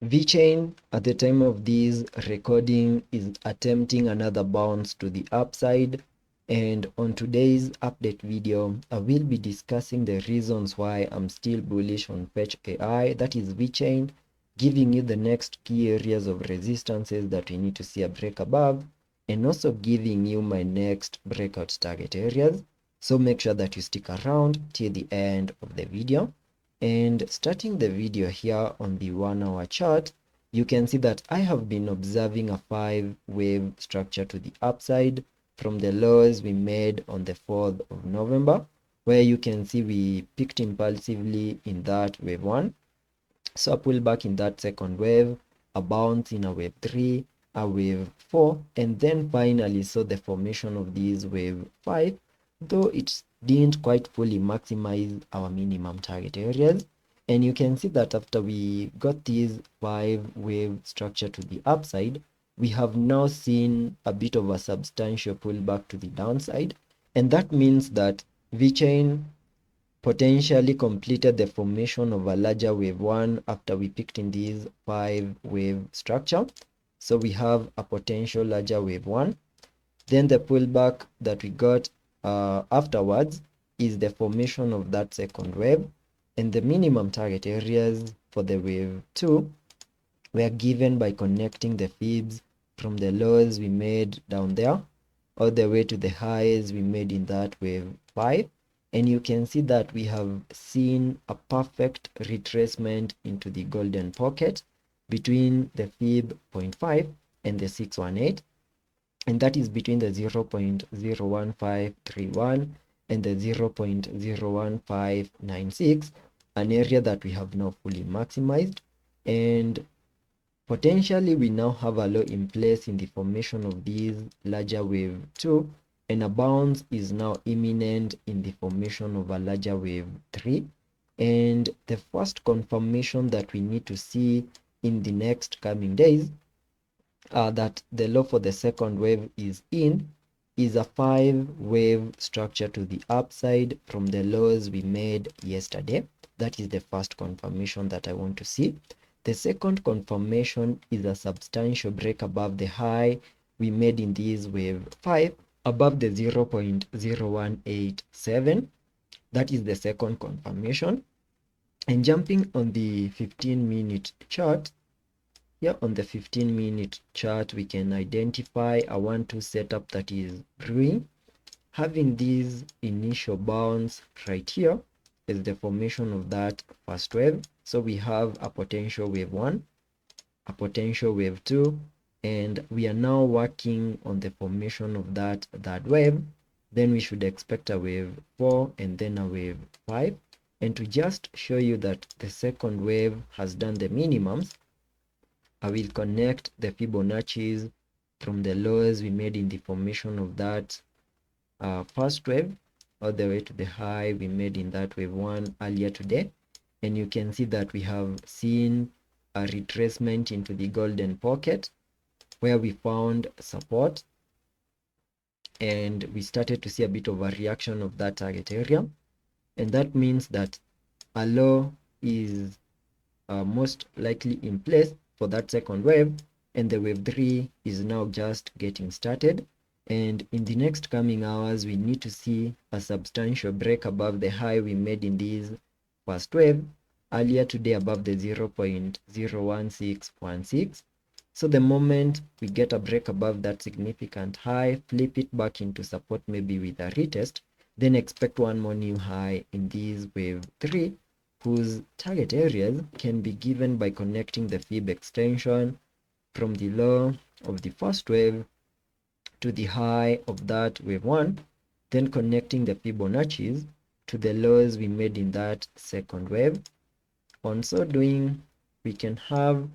Vechain at the time of this recording is attempting another bounce to the upside, and on today's update video I will be discussing the reasons why I'm still bullish on Fetch AI, that is Vechain, giving you the next key areas of resistances that we need to see a break above, and also giving you my next breakout target areas. So make sure that you stick around till the end of the video. And starting the video here on the 1 hour chart, you can see that I have been observing a 5-wave structure to the upside from the lows we made on the 4th of November, where you can see we picked impulsively in that wave 1. So a pullback in that second wave, a bounce in a wave 3, a wave 4, and then finally saw the formation of this wave 5, though it didn't quite fully maximize our minimum target areas. And you can see that after we got this 5-wave structure to the upside, we have now seen a bit of a substantial pullback to the downside. And that means that Vechain potentially completed the formation of a larger wave 1 after we picked in this 5-wave structure. So we have a potential larger wave 1. Then the pullback that we got afterwards is the formation of that second wave, and the minimum target areas for the wave 2 were given by connecting the fibs from the lows we made down there all the way to the highs we made in that wave 5. And you can see that we have seen a perfect retracement into the golden pocket between the fib 0.5 and the 618, and that is between the 0.01531 and the 0.01596, an area that we have now fully maximized. And potentially we now have a low in place in the formation of these larger wave 2, and a bounce is now imminent in the formation of a larger wave 3. And the first confirmation that we need to see in the next coming days that the low for the second wave is a 5-wave structure to the upside from the lows we made yesterday. That is the first confirmation that I want to see. The second confirmation is a substantial break above the high we made in this wave 5, above the 0.0187. That is the second confirmation. And jumping on the 15-minute chart, here on the 15-minute chart, we can identify a 1-2 setup that is brewing, having this initial bounce right here is the formation of that first wave. So we have a potential wave 1, a potential wave 2, and we are now working on the formation of that third wave. Then we should expect a wave 4 and then a wave 5. And to just show you that the second wave has done the minimums, I will connect the Fibonacci's from the lows we made in the formation of that first wave all the way to the high we made in that wave 1 earlier today. And you can see that we have seen a retracement into the golden pocket where we found support, and we started to see a bit of a reaction of that target area. And that means that a low is most likely in place for that second wave, and the wave 3 is now just getting started. And in the next coming hours, we need to see a substantial break above the high we made in this first wave earlier today, above the 0.01616. So the moment we get a break above that significant high, flip it back into support, maybe with a retest, then expect one more new high in this wave 3, whose target areas can be given by connecting the fib extension from the low of the first wave to the high of that wave 1, then connecting the Fibonacci's to the lows we made in that second wave. On so doing, we can have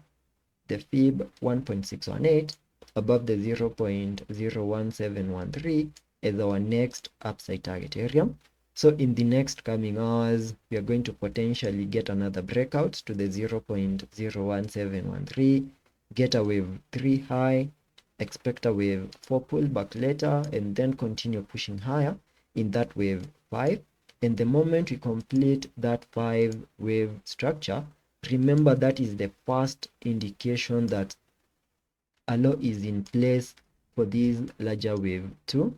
the fib 1.618 above the 0.01713 as our next upside target area. So in the next coming hours, we are going to potentially get another breakout to the 0.01713, get a wave 3 high, expect a wave 4 pullback later, and then continue pushing higher in that wave 5. And the moment we complete that 5-wave structure, remember that is the first indication that a law is in place for this larger wave 2,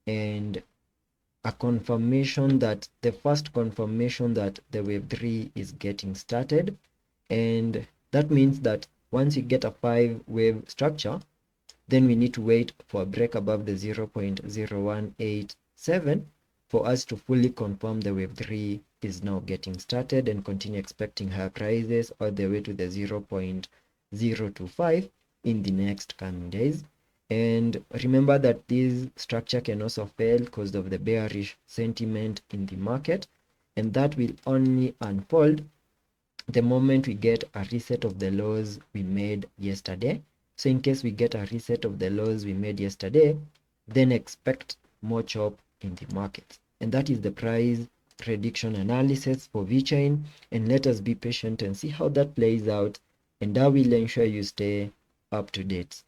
and a confirmation that the first confirmation that the wave 3 is getting started. And that means that once you get a 5 wave structure, then we need to wait for a break above the 0.0187 for us to fully confirm the wave 3 is now getting started and continue expecting higher prices all the way to the 0.025 in the next coming days. And remember that this structure can also fail because of the bearish sentiment in the market, and that will only unfold the moment we get a reset of the lows we made yesterday. So in case we get a reset of the lows we made yesterday, then expect more chop in the market. And that is the price prediction analysis for Vechain, and let us be patient and see how that plays out, and I will ensure you stay up to date.